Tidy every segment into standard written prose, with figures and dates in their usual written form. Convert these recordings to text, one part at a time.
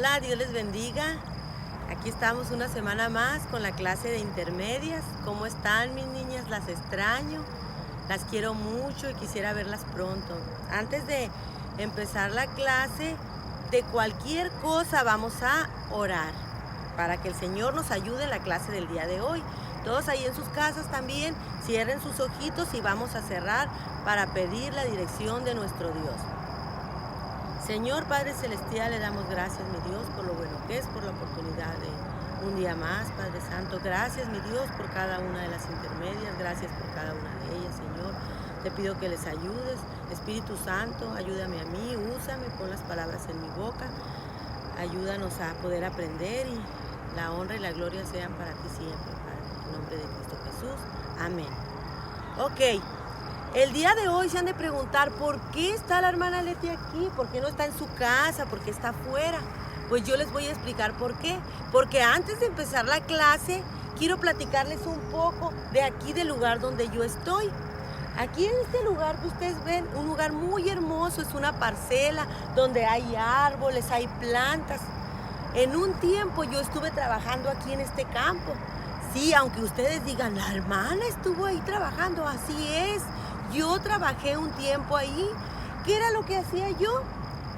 Hola, Dios les bendiga. Aquí estamos una semana más con la clase de intermedias. ¿Cómo están mis niñas? Las extraño, las quiero mucho y quisiera verlas pronto. Antes de empezar la clase, de cualquier cosa vamos a orar para que el Señor nos ayude en la clase del día de hoy. Todos ahí en sus casas también, cierren sus ojitos y vamos a cerrar para pedir la dirección de nuestro Dios. Señor Padre Celestial, le damos gracias, mi Dios, por lo bueno que es, por la oportunidad de un día más, Padre Santo. Gracias, mi Dios, por cada una de las intermedias, gracias por cada una de ellas, Señor. Te pido que les ayudes. Espíritu Santo, ayúdame a mí, úsame, pon las palabras en mi boca. Ayúdanos a poder aprender y la honra y la gloria sean para ti siempre, Padre. En nombre de Cristo Jesús. Amén. Ok. El día de hoy se han de preguntar ¿por qué está la hermana Leti aquí? ¿Por qué no está en su casa? ¿Por qué está afuera? Pues yo les voy a explicar por qué. Porque antes de empezar la clase, quiero platicarles un poco de aquí del lugar donde yo estoy. Aquí en este lugar que ustedes ven, un lugar muy hermoso, es una parcela donde hay árboles, hay plantas. En un tiempo yo estuve trabajando aquí en este campo. Sí, aunque ustedes digan, la hermana estuvo ahí trabajando, así es. Yo trabajé un tiempo ahí. ¿Qué era lo que hacía yo?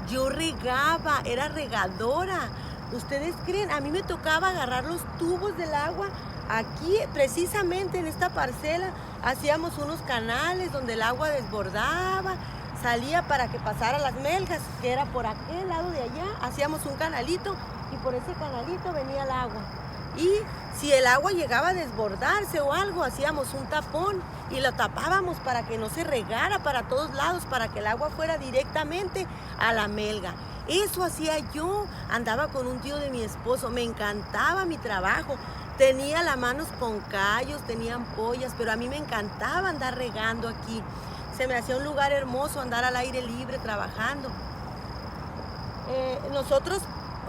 Yo regaba, era regadora. ¿Ustedes creen? A mí me tocaba agarrar los tubos del agua. Aquí, precisamente en esta parcela, hacíamos unos canales donde el agua desbordaba, salía para que pasara las melgas, que era por aquel lado de allá. Hacíamos un canalito y por ese canalito venía el agua. Y si el agua llegaba a desbordarse o algo, hacíamos un tapón y lo tapábamos para que no se regara para todos lados, para que el agua fuera directamente a la melga. Eso hacía yo, andaba con un tío de mi esposo, me encantaba mi trabajo. Tenía las manos con callos, tenía ampollas, pero a mí me encantaba andar regando aquí. Se me hacía un lugar hermoso andar al aire libre trabajando.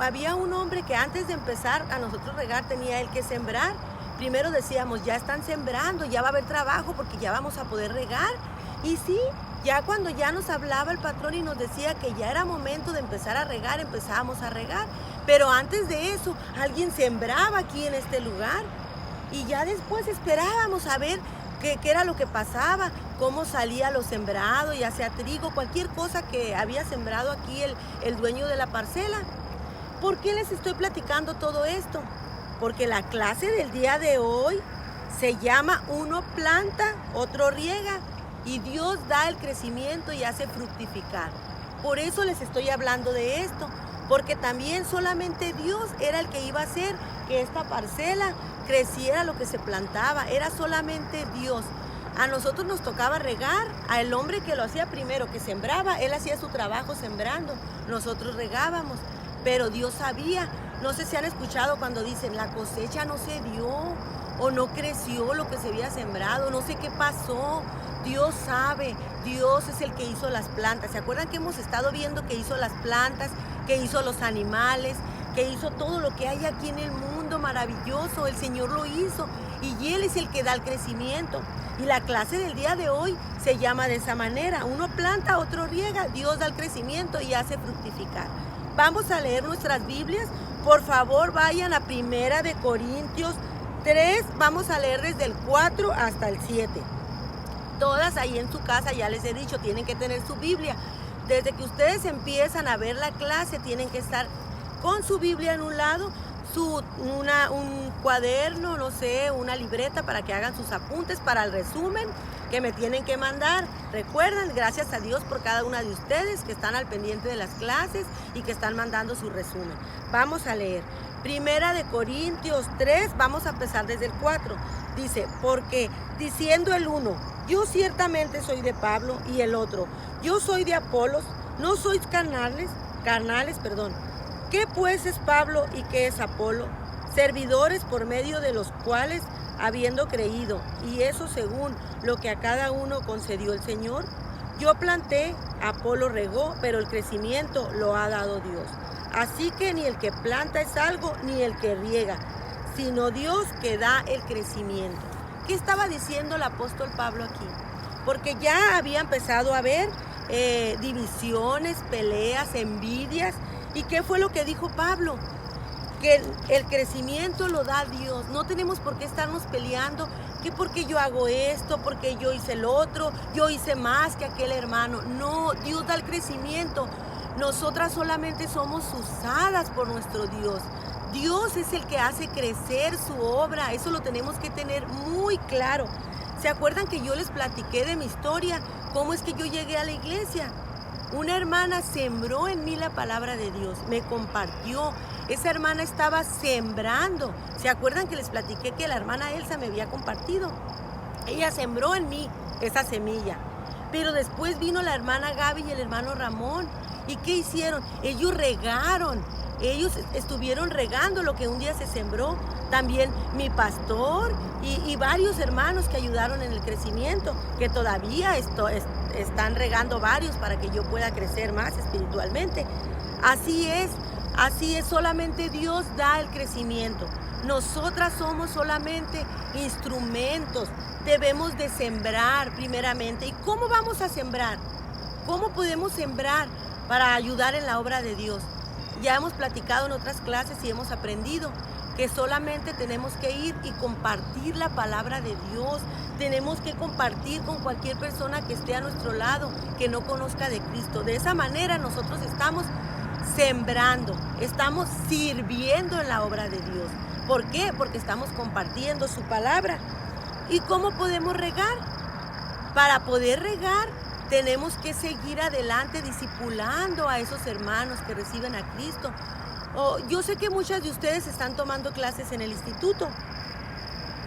Había un hombre que antes de empezar a nosotros regar tenía él que sembrar. Primero decíamos, ya están sembrando, ya va a haber trabajo porque ya vamos a poder regar. Y sí, ya cuando ya nos hablaba el patrón y nos decía que ya era momento de empezar a regar, empezábamos a regar. Pero antes de eso, alguien sembraba aquí en este lugar. Y ya después esperábamos a ver qué era lo que pasaba, cómo salía lo sembrado, ya sea trigo, cualquier cosa que había sembrado aquí el dueño de la parcela. ¿Por qué les estoy platicando todo esto? Porque la clase del día de hoy se llama uno planta, otro riega y Dios da el crecimiento y hace fructificar. Por eso les estoy hablando de esto, porque también solamente Dios era el que iba a hacer que esta parcela creciera lo que se plantaba, era solamente Dios. A nosotros nos tocaba regar, al hombre que lo hacía primero, que sembraba, él hacía su trabajo sembrando, nosotros regábamos. Pero Dios sabía, no sé si han escuchado cuando dicen la cosecha no se dio o no creció lo que se había sembrado, no sé qué pasó. Dios sabe, Dios es el que hizo las plantas. ¿Se acuerdan que hemos estado viendo que hizo las plantas, que hizo los animales, que hizo todo lo que hay aquí en el mundo maravilloso? El Señor lo hizo y Él es el que da el crecimiento. Y la clase del día de hoy se llama de esa manera. Uno planta, otro riega, Dios da el crecimiento y hace fructificar. Vamos a leer nuestras Biblias. Por favor, vayan a 1 Corintios 3. Vamos a leer desde el 4 hasta el 7. Todas ahí en su casa, ya les he dicho, tienen que tener su Biblia. Desde que ustedes empiezan a ver la clase, tienen que estar con su Biblia en un lado, un cuaderno, no sé, una libreta para que hagan sus apuntes para el resumen que me tienen que mandar. Recuerden, gracias a Dios por cada una de ustedes que están al pendiente de las clases y que están mandando su resumen. Vamos a leer 1 Corintios 3, vamos a empezar desde el 4. Dice, porque diciendo el uno, yo ciertamente soy de Pablo, y el otro, yo soy de Apolos, no sois carnales, ¿Qué pues es Pablo y qué es Apolo? Servidores por medio de los cuales, habiendo creído, y eso según lo que a cada uno concedió el Señor, yo planté, Apolo regó, pero el crecimiento lo ha dado Dios. Así que ni el que planta es algo, ni el que riega, sino Dios que da el crecimiento. ¿Qué estaba diciendo el apóstol Pablo aquí? Porque ya había empezado a haber divisiones, peleas, envidias, ¿Y qué fue lo que dijo Pablo? Que el crecimiento lo da Dios. No tenemos por qué estarnos peleando, que porque yo hago esto, porque yo hice el otro, yo hice más que aquel hermano. No, Dios da el crecimiento. Nosotras solamente somos usadas por nuestro Dios. Dios es el que hace crecer su obra. Eso lo tenemos que tener muy claro. ¿Se acuerdan que yo les platiqué de mi historia? ¿Cómo es que yo llegué a la iglesia? Una hermana sembró en mí la palabra de Dios, me compartió. Esa hermana estaba sembrando. ¿Se acuerdan que les platiqué que la hermana Elsa me había compartido? Ella sembró en mí esa semilla. Pero después vino la hermana Gaby y el hermano Ramón. ¿Y qué hicieron? Ellos regaron. Ellos estuvieron regando lo que un día se sembró. También mi pastor y varios hermanos que ayudaron en el crecimiento, que todavía están regando varios para que yo pueda crecer más espiritualmente. Así es, solamente Dios da el crecimiento. Nosotras somos solamente instrumentos. Debemos de sembrar primeramente. ¿Y cómo vamos a sembrar? ¿Cómo podemos sembrar para ayudar en la obra de Dios? Ya hemos platicado en otras clases y hemos aprendido que solamente tenemos que ir y compartir la palabra de Dios. Tenemos que compartir con cualquier persona que esté a nuestro lado, que no conozca de Cristo. De esa manera nosotros estamos sembrando, estamos sirviendo en la obra de Dios. ¿Por qué? Porque estamos compartiendo su palabra. ¿Y cómo podemos regar? Para poder regar, tenemos que seguir adelante discipulando a esos hermanos que reciben a Cristo. Yo sé que muchas de ustedes están tomando clases en el instituto.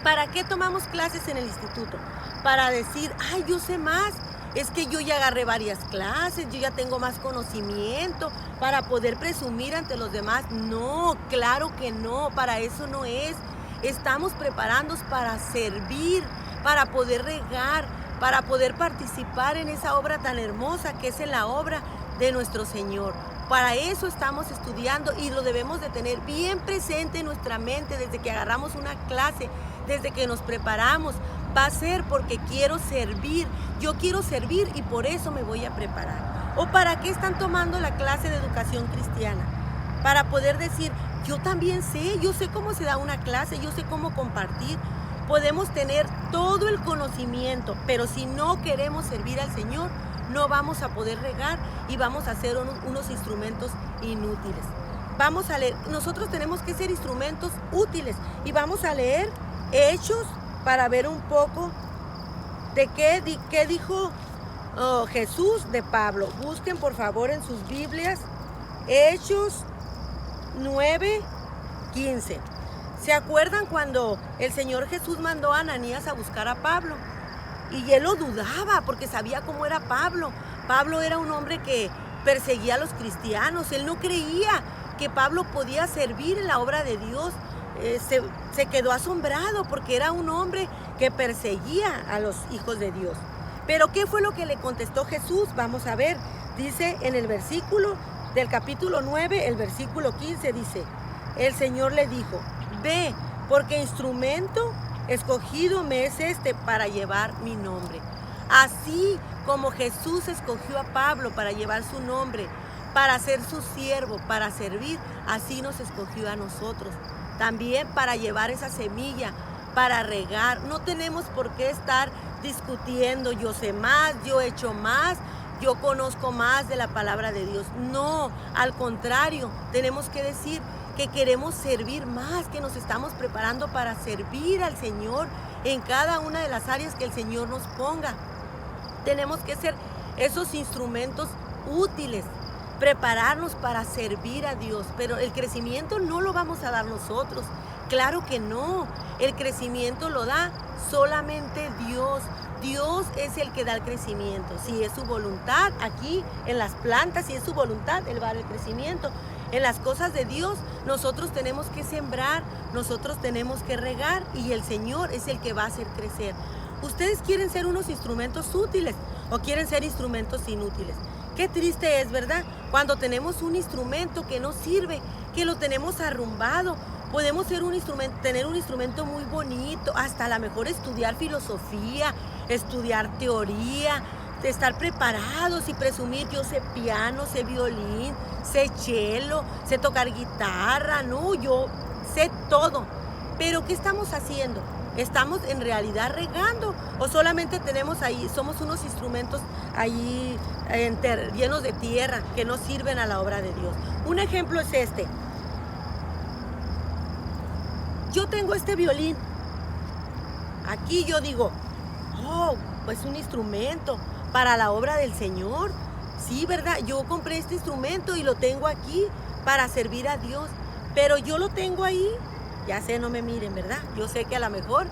¿Para qué tomamos clases en el instituto? Para decir, ay, yo sé más. Es que yo ya agarré varias clases, yo ya tengo más conocimiento para poder presumir ante los demás. No, claro que no, para eso no es. Estamos preparándonos para servir, para poder regar, para poder participar en esa obra tan hermosa que es en la obra de nuestro Señor. Para eso estamos estudiando y lo debemos de tener bien presente en nuestra mente desde que agarramos una clase, desde que nos preparamos. Va a ser porque quiero servir, yo quiero servir y por eso me voy a preparar. ¿O para qué están tomando la clase de educación cristiana? Para poder decir, yo también sé, yo sé cómo se da una clase, yo sé cómo compartir. Podemos tener todo el conocimiento, pero si no queremos servir al Señor, no vamos a poder regar y vamos a ser unos instrumentos inútiles. Vamos a leer, nosotros tenemos que ser instrumentos útiles y vamos a leer Hechos para ver un poco de qué dijo Jesús de Pablo. Busquen por favor en sus Biblias Hechos 9:15. ¿Se acuerdan cuando el Señor Jesús mandó a Ananías a buscar a Pablo? Y él lo dudaba porque sabía cómo era Pablo. Pablo era un hombre que perseguía a los cristianos. Él no creía que Pablo podía servir en la obra de Dios. Se quedó asombrado porque era un hombre que perseguía a los hijos de Dios. Pero ¿qué fue lo que le contestó Jesús? Vamos a ver. Dice en el versículo del capítulo 9, el versículo 15, dice, el Señor le dijo, ve, porque instrumento escogido me es este para llevar mi nombre. Así como Jesús escogió a Pablo para llevar su nombre, para ser su siervo, para servir, así nos escogió a nosotros. También para llevar esa semilla, para regar. No tenemos por qué estar discutiendo, yo sé más, yo he hecho más, yo conozco más de la palabra de Dios. No, al contrario, tenemos que decir que queremos servir más, que nos estamos preparando para servir al Señor en cada una de las áreas que el Señor nos ponga. Tenemos que ser esos instrumentos útiles, prepararnos para servir a Dios, pero el crecimiento no lo vamos a dar nosotros, claro que no, el crecimiento lo da solamente Dios. Dios es el que da el crecimiento, si es su voluntad, aquí en las plantas, si es su voluntad, Él va a dar el crecimiento. En las cosas de Dios, nosotros tenemos que sembrar, nosotros tenemos que regar y el Señor es el que va a hacer crecer. ¿Ustedes quieren ser unos instrumentos útiles o quieren ser instrumentos inútiles? Qué triste es, ¿verdad? Cuando tenemos un instrumento que no sirve, que lo tenemos arrumbado. Podemos ser tener un instrumento muy bonito, hasta a lo mejor estudiar filosofía, estudiar teoría, estar preparados y presumir, yo sé piano, sé violín, sé cello, sé tocar guitarra, no, yo sé todo. Pero ¿qué estamos haciendo? ¿Estamos en realidad regando o solamente tenemos ahí, somos unos instrumentos ahí llenos de tierra que no sirven a la obra de Dios? Un ejemplo es este. Yo tengo este violín. Aquí yo digo, oh, pues un instrumento para la obra del Señor. Sí, ¿verdad? Yo compré este instrumento y lo tengo aquí para servir a Dios. Pero yo lo tengo ahí. Ya sé, no me miren, ¿verdad? Yo sé que a lo mejor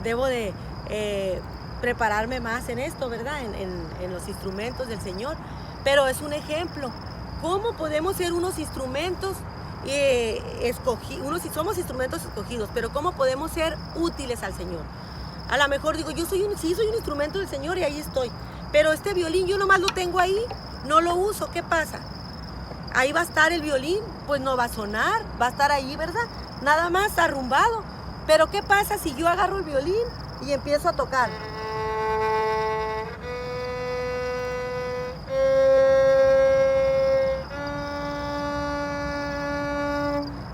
debo de prepararme más en esto, ¿verdad? En los instrumentos del Señor. Pero es un ejemplo. ¿Cómo podemos ser unos instrumentos escogidos? Somos instrumentos escogidos, pero ¿cómo podemos ser útiles al Señor? A lo mejor digo, sí soy un instrumento del Señor y ahí estoy. Pero este violín yo nomás lo tengo ahí, no lo uso. ¿Qué pasa? Ahí va a estar el violín, pues no va a sonar, va a estar ahí, ¿verdad? Nada más arrumbado. Pero ¿qué pasa si yo agarro el violín y empiezo a tocar?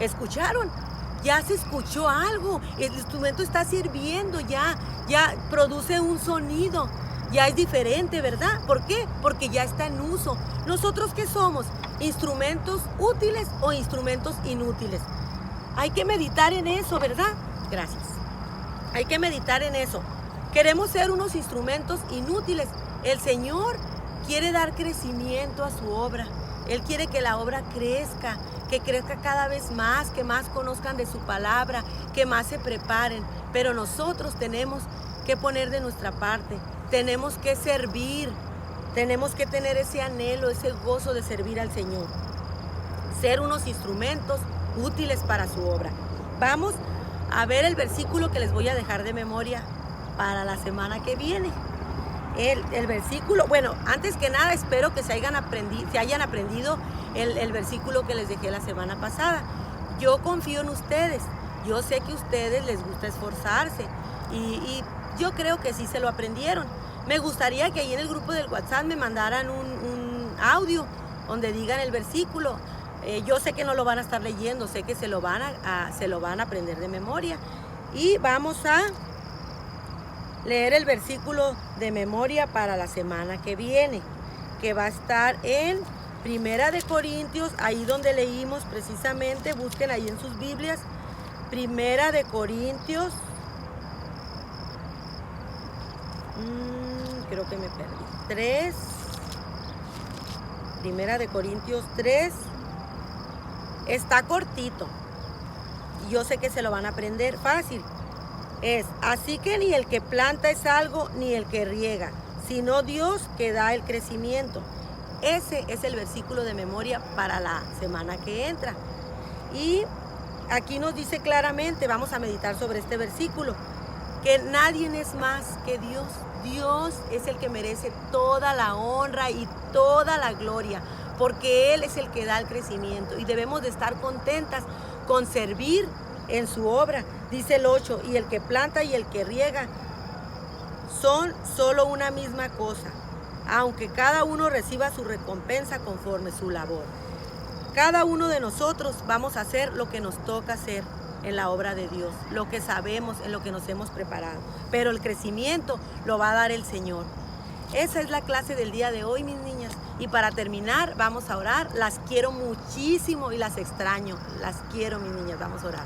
¿Escucharon? Ya se escuchó algo. El instrumento está sirviendo, ya produce un sonido. Ya es diferente, ¿verdad? ¿Por qué? Porque ya está en uso. ¿Nosotros qué somos? ¿Instrumentos útiles o instrumentos inútiles? Hay que meditar en eso, ¿verdad? Gracias. Hay que meditar en eso. Queremos ser unos instrumentos inútiles. El Señor quiere dar crecimiento a su obra. Él quiere que la obra crezca, que crezca cada vez más, que más conozcan de su palabra, que más se preparen. Pero nosotros tenemos que poner de nuestra parte. Tenemos que servir. Tenemos que tener ese anhelo, ese gozo de servir al Señor. Ser unos instrumentos útiles para su obra. Vamos a ver el versículo que les voy a dejar de memoria para la semana que viene. El versículo, bueno, antes que nada espero que se hayan aprendido el versículo que les dejé la semana pasada. Yo confío en ustedes. Yo sé que a ustedes les gusta esforzarse y yo creo que sí se lo aprendieron. Me gustaría que ahí en el grupo del WhatsApp me mandaran un audio donde digan el versículo. Yo sé que no lo van a estar leyendo, sé que se lo van a aprender de memoria. Y vamos a leer el versículo de memoria para la semana que viene, que va a estar en Primera de Corintios, ahí donde leímos precisamente, busquen ahí en sus Biblias, Primera de Corintios, creo que me perdí, 3, Primera de Corintios 3, está cortito, y yo sé que se lo van a aprender fácil. Así que ni el que planta es algo, ni el que riega, sino Dios que da el crecimiento. Ese es el versículo de memoria para la semana que entra. Y aquí nos dice claramente, vamos a meditar sobre este versículo, que nadie es más que Dios. Dios es el que merece toda la honra y toda la gloria, porque Él es el que da el crecimiento y debemos de estar contentas con servir en su obra. Dice el 8, y el que planta y el que riega son solo una misma cosa, aunque cada uno reciba su recompensa conforme su labor. Cada uno de nosotros vamos a hacer lo que nos toca hacer en la obra de Dios, lo que sabemos, en lo que nos hemos preparado, pero el crecimiento lo va a dar el Señor. Esa es la clase del día de hoy, mis niñas. Y para terminar, vamos a orar. Las quiero muchísimo y las extraño. Las quiero, mis niñas. Vamos a orar.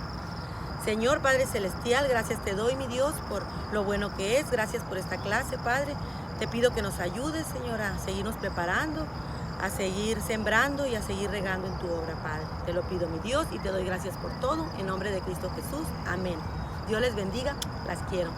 Señor Padre Celestial, gracias te doy, mi Dios, por lo bueno que es. Gracias por esta clase, Padre. Te pido que nos ayudes, Señor, a seguirnos preparando, a seguir sembrando y a seguir regando en tu obra, Padre. Te lo pido, mi Dios, y te doy gracias por todo. En nombre de Cristo Jesús. Amén. Dios les bendiga. Las quiero.